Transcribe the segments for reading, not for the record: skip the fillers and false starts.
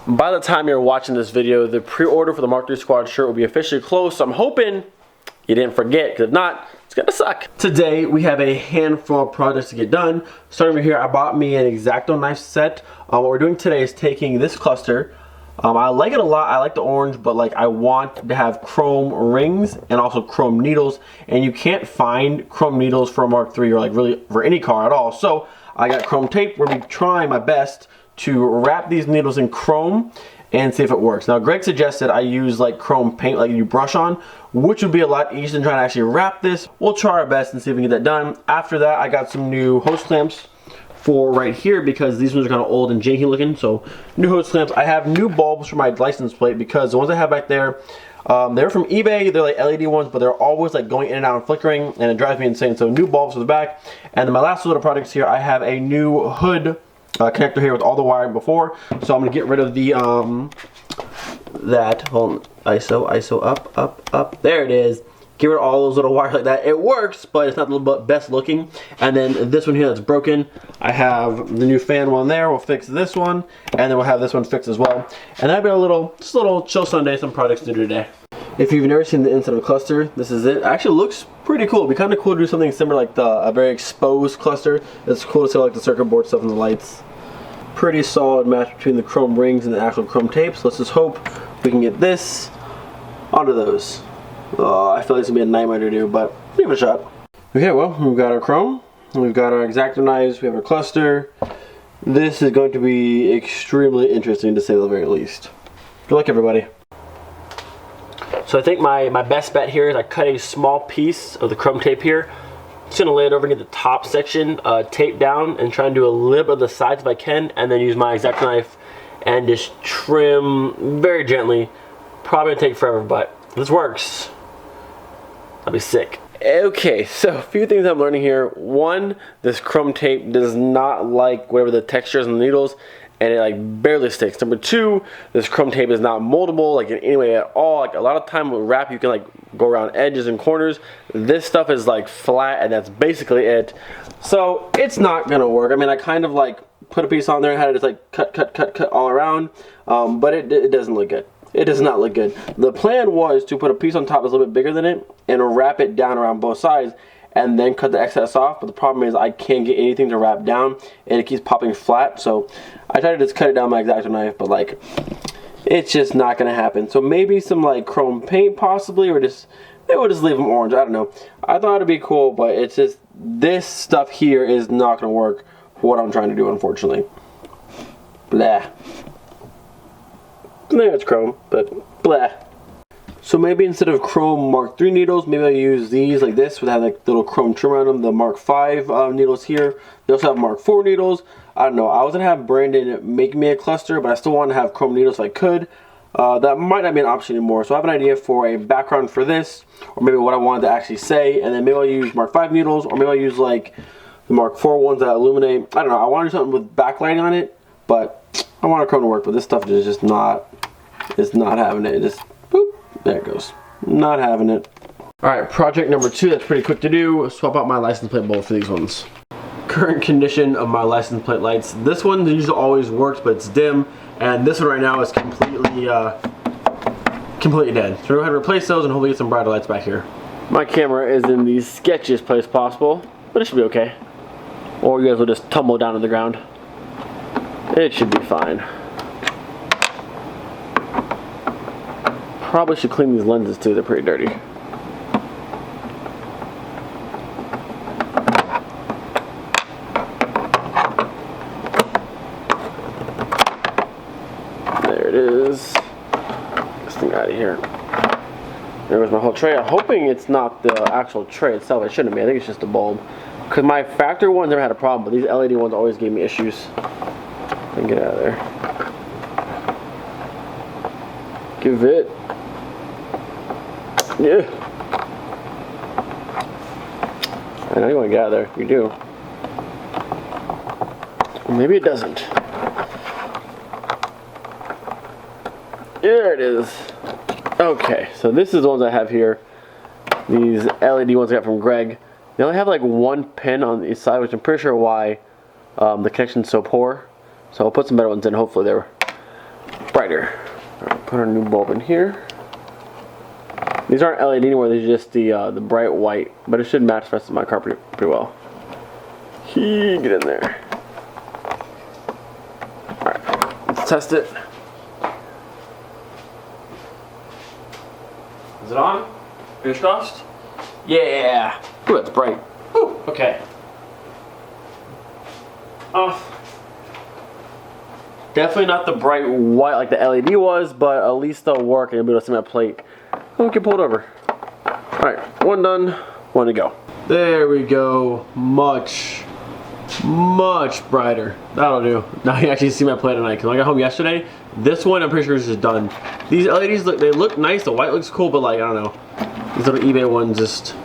by the time you're watching this video, the pre-order for the Mark III Squad shirt will be officially closed, so I'm hoping you didn't forget, because if not, it's gonna suck. Today, we have a handful of projects to get done. Starting over here, I bought me an X-Acto knife set. What we're doing today is taking this cluster. I like it a lot. I like the orange, but like I want to have chrome rings and also chrome needles, and you can't find chrome needles for a Mark III or like really for any car at all. So I got chrome tape. We're gonna be trying my best to wrap these needles in chrome and see if it works. Now Greg suggested I use like chrome paint like you brush on, which would be a lot easier than trying to actually wrap this. We'll try our best and see if we can get that done. After that, I got some new hose clamps for right here because these ones are kind of old and janky looking. So new hose clamps. I have new bulbs for my license plate because the ones I have back there, they're from eBay. They're like LED ones, but they're always like going in and out and flickering, and it drives me insane. So new bulbs for the back. And then my last little projects here, I have a new hood connector here with all the wiring before. So I'm gonna get rid of the hold on, ISO up, there it is. Get rid of all those little wires like that. It works, but it's not the best looking. And then this one here that's broken, I have the new fan one there. We'll fix this one, and then we'll have this one fixed as well. And that'll be just a little chill Sunday, some projects to do today. If you've never seen the inside of a cluster, this is it. It actually looks pretty cool. It'd be kind of cool to do something similar like a very exposed cluster. It's cool to see like the circuit board stuff and the lights. Pretty solid match between the chrome rings and the actual chrome tape. So let's just hope we can get this onto those. I feel like it's gonna be a nightmare to do, but give it a shot. Okay, well, we've got our chrome, we've got our X-Acto knives, we have our cluster. This is going to be extremely interesting to say the very least. Good luck, everybody. So I think my best bet here is I cut a small piece of the chrome tape here. Just gonna lay it over near the top section, tape down, and try and do a little bit of the sides if I can, and then use my X-Acto knife and just trim very gently. Probably gonna take forever, but if this works, I'll be sick. Okay, so a few things I'm learning here. One, this chrome tape does not like whatever the texture is on the needles, and it like barely sticks. Number two, this chrome tape is not moldable like in any way at all. Like a lot of time with wrap, you can like go around edges and corners. This stuff is like flat, and that's basically it. So it's not gonna work. I mean, I kind of like put a piece on there and had it just like cut all around, but it doesn't look good. It does not look good. The plan was to put a piece on top that's a little bit bigger than it and wrap it down around both sides and then cut the excess off, but the problem is I can't get anything to wrap down and it keeps popping flat. So I tried to just cut it down with my X-Acto knife, but like it's just not gonna happen. So maybe some like chrome paint possibly, or maybe we'll just leave them orange. I don't know. I thought it'd be cool, but it's just this stuff here is not gonna work for what I'm trying to do, unfortunately. Blah. Maybe it's chrome, but blah. So maybe instead of chrome Mark III needles, maybe I use these like this with having like little chrome trim around them. The Mark V needles here. They also have Mark IV needles. I don't know. I was gonna have Brandon make me a cluster, but I still want to have chrome needles if I could. That might not be an option anymore. So I have an idea for a background for this, or maybe what I wanted to actually say, and then maybe I'll use Mark V needles, or maybe I'll use like the Mark IV ones that illuminate. I don't know. I want to do something with backlighting on it, but I want a chrome to work. But this stuff is just not. It's not having it. It just, boop, there it goes. Not having it. Alright, project number 2, that's pretty quick to do. Swap out my license plate bulb for these ones. Current condition of my license plate lights. This one usually always works, but it's dim. And this one right now is completely dead. So we're going to replace those and hopefully get some brighter lights back here. My camera is in the sketchiest place possible, but it should be okay. Or you guys will just tumble down to the ground. It should be fine. Probably should clean these lenses too, they're pretty dirty. There it is. Get this thing out of here. There was my whole tray. I'm hoping it's not the actual tray itself. It shouldn't be. I think it's just a bulb. Because my factory ones never had a problem, but these LED ones always gave me issues. Get out of there. Give it. Yeah. I know you want to get out of there. You do. Or maybe it doesn't. There it is. Okay, so this is the ones I have here. These LED ones I got from Greg. They only have like one pin on each side, which I'm pretty sure why the connection's so poor. So I'll put some better ones in. Hopefully they're bright brighter. Alright, put our new bulb in here. These aren't LED anymore, these are just the bright white, but it should match the rest of my car pretty well. Get in there. Alright, let's test it. Is it on? Fingers crossed? Yeah! Ooh, that's bright. Ooh, okay. Off. Definitely not the bright white like the LED was, but at least they'll work and you'll be able to see my plate. Oh, get pulled over. Alright, one done, one to go. There we go. Much brighter. That'll do. Now you actually see my plate tonight. Because when I got home yesterday, this one I'm pretty sure is just done. These LEDs look nice. The white looks cool, but like, I don't know. These little eBay ones just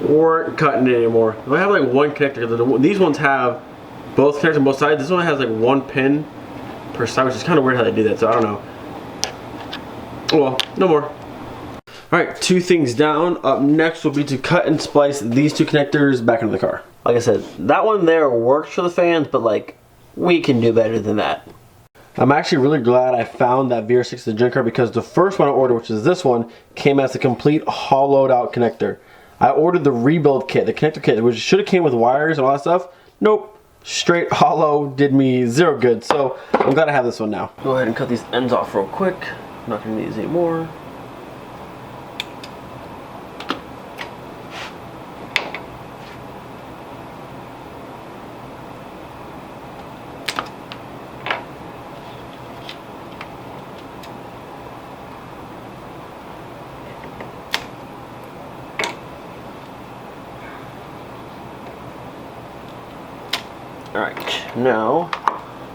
weren't cutting it anymore. I have like one connector. These ones have both connectors on both sides. This one has like one pin per side, which is kind of weird how they do that, so I don't know. Well, no more. Alright, 2 things down. Up next will be to cut and splice these 2 connectors back into the car. Like I said, that one there works for the fans, but like, we can do better than that. I'm actually really glad I found that VR6 at the junk car because the first one I ordered, which is this one, came as a complete hollowed out connector. I ordered the rebuild kit, the connector kit, which should have came with wires and all that stuff. Nope. Straight hollow, did me 0 good, so I'm glad I have this one now. Go ahead and cut these ends off real quick. I'm not gonna need these anymore. Alright, now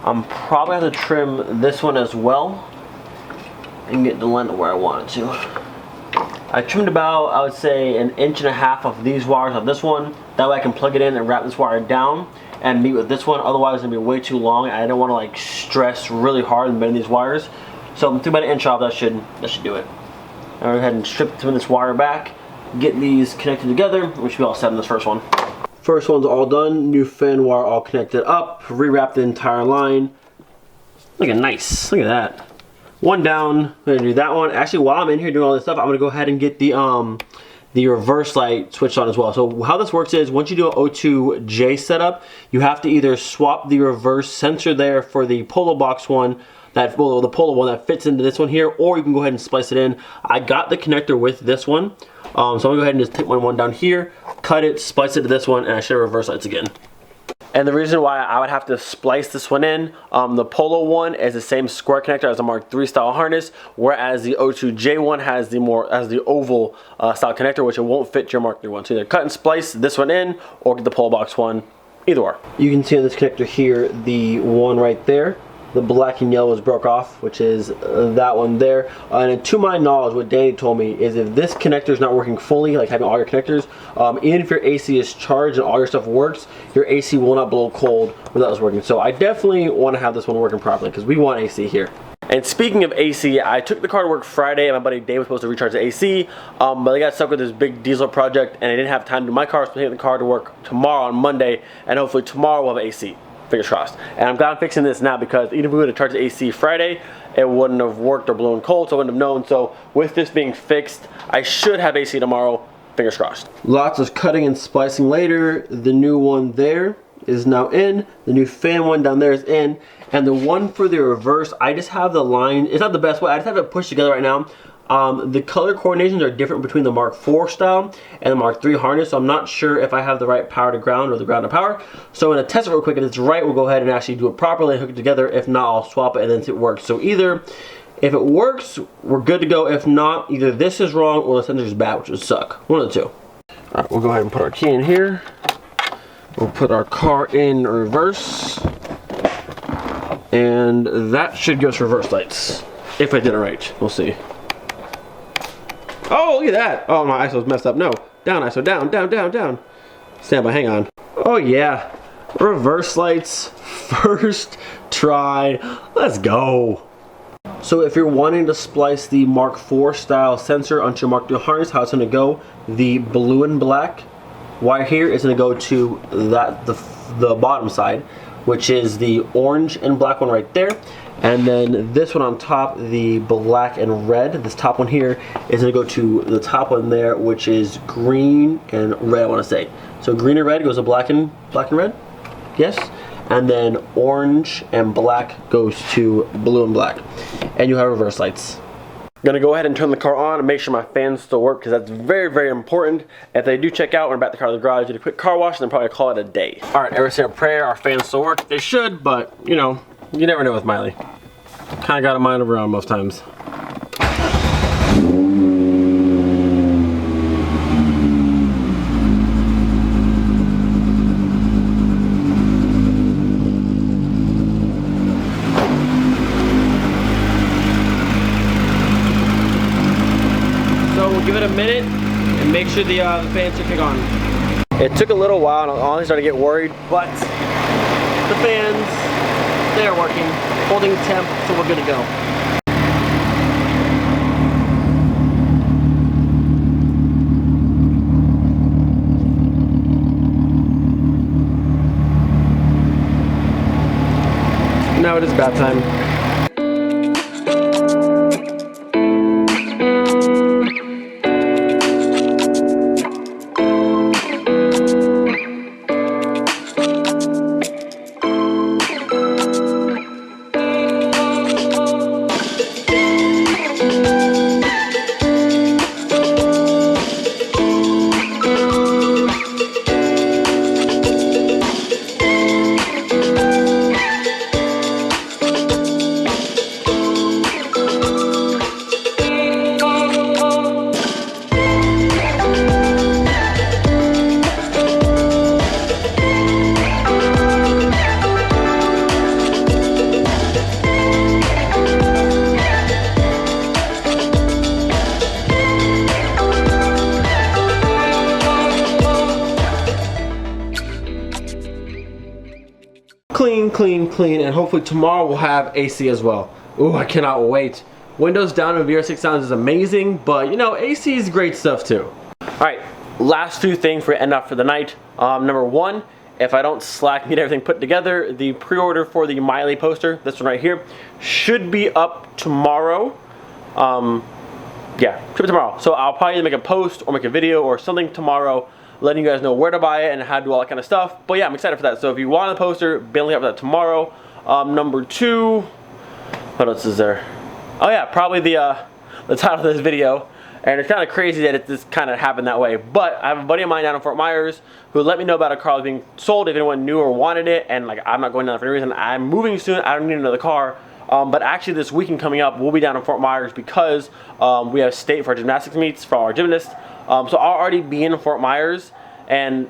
I'm probably going to trim this one as well and get the length where I want it to. I trimmed about, I would say, 1.5 inches of these wires on this one. That way I can plug it in and wrap this wire down and meet with this one. Otherwise it's going to be way too long. I don't want to like stress really hard and bend these wires. So I'm about 1 inch off, that should do it. I'll go ahead and strip some of this wire back, get these connected together, which we all set in this first one. First one's all done, new fan wire all connected up, rewrap the entire line. Looking nice, look at that. One down, I'm gonna do that one. Actually, while I'm in here doing all this stuff, I'm gonna go ahead and get the reverse light switched on as well. So how this works is, once you do an O2J setup, you have to either swap the reverse sensor there for the Polo Box one, the Polo one that fits into this one here, or you can go ahead and splice it in. I got the connector with this one. So I'm gonna go ahead and just take one down here, cut it, splice it to this one, and I should have reverse lights again. And the reason why I would have to splice this one in, the Polo one is the same square connector as the Mark III style harness, whereas the O2J one has the oval style connector, which it won't fit your Mark III one. So either cut and splice this one in, or get the Polo Box one, either or. You can see on this connector here, the one right there. The black and yellow is broke off, which is that one there. And to my knowledge, what Danny told me is if this connector is not working fully, like having all your connectors, even if your AC is charged and all your stuff works, your AC will not blow cold without this working. So I definitely want to have this one working properly because we want AC here. And speaking of AC, I took the car to work Friday and my buddy Dave was supposed to recharge the AC, but I got stuck with this big diesel project and I didn't have time to do my car, so I'm taking the car to work tomorrow on Monday, and hopefully tomorrow we'll have AC. Fingers crossed. And I'm glad I'm fixing this now because even if we would have charged the AC Friday, it wouldn't have worked or blown cold, so I wouldn't have known. So with this being fixed, I should have AC tomorrow. Fingers crossed. Lots of cutting and splicing later. The new one there is now in. The new fan one down there is in. And the one for the reverse, I just have the line. It's not the best way. I just have it pushed together right now. The color coordinations are different between the Mark IV style and the Mark III harness, so I'm not sure if I have the right power to ground or the ground to power. So I'm going to test it real quick. If it's right, we'll go ahead and actually do it properly and hook it together. If not, I'll swap it and then see if it works. So either, if it works, we're good to go. If not, either this is wrong or the sensor is bad, which would suck. One of the two. Alright, we'll go ahead and put our key in here. We'll put our car in reverse. And that should give us reverse lights. If I did it right. We'll see. Oh, look at that. Oh, my ISO's messed up. No. Down, ISO. Down, down, down, down. Stand by. Hang on. Oh, yeah. Reverse lights. First try. Let's go. So if you're wanting to splice the Mark IV style sensor onto your Mark III harness, how it's going to go, the blue and black wire here is going to go to the bottom side, which is the orange and black one right there. And then this one on top, the black and red, this top one here is gonna go to the top one there, which is green and red, I wanna say. So green and red goes to black and red, yes? And then orange and black goes to blue and black. And you have reverse lights. I'm gonna go ahead and turn the car on and make sure my fans still work, because that's very, very important. If they do check out when I'm back the car to the garage, do a quick car wash, and then probably call it a day. All right, every single prayer, our fans still work. They should, but you know, you never know with Miley. Kind of got a mind over on most times. So we'll give it a minute and make sure the fans are kick on. It took a little while and I honestly started to get worried, but the fans, they're working, holding temp, so we're good to go. Now it is bath time. Clean, and hopefully tomorrow we'll have AC as well. Ooh, I cannot wait. Windows down and VR6 sounds is amazing, but you know, AC is great stuff too. Alright, last two things for end off for the night. Number one, if I don't slack get everything put together, the pre-order for the Miley poster, this one right here, should be up tomorrow. Yeah, should be tomorrow. So I'll probably either make a post or make a video or something tomorrow, letting you guys know where to buy it and how to do all that kind of stuff. But yeah, I'm excited for that. So if you want a poster, be on the lookout for that tomorrow. Number two, what else is there? Oh yeah, probably the title of this video. And it's kind of crazy that it just kind of happened that way. But I have a buddy of mine down in Fort Myers who let me know about a car being sold if anyone knew or wanted it. And like, I'm not going down there for any reason. I'm moving soon. I don't need another car. But actually this weekend coming up, we'll be down in Fort Myers because we have state for our gymnastics meets for our gymnasts. So I'll already be in Fort Myers, and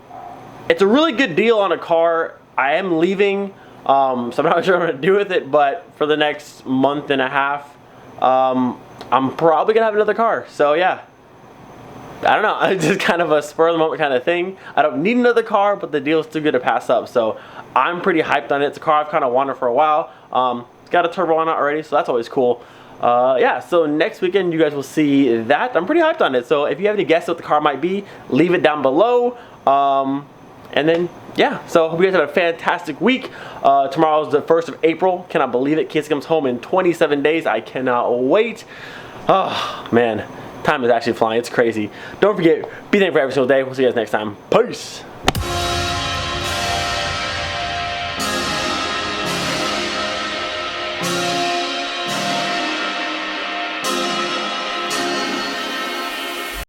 it's a really good deal on a car. I am leaving, so I'm not sure what I'm going to do with it, but for the next month and a half, I'm probably going to have another car. So yeah, I don't know. It's just kind of a spur of the moment kind of thing. I don't need another car, but the deal's too good to pass up. So I'm pretty hyped on it. It's a car I've kind of wanted for a while. It's got a turbo on it already, so that's always cool. Yeah, so next weekend you guys will see that. I'm pretty hyped on it. So if you have any guesses what the car might be, leave it down below. And then, yeah, so hope you guys have a fantastic week. Tomorrow is the 1st of April. Cannot believe it. Kids comes home in 27 days. I cannot wait. Oh, man. Time is actually flying. It's crazy. Don't forget, be thankful for every single day. We'll see you guys next time. Peace.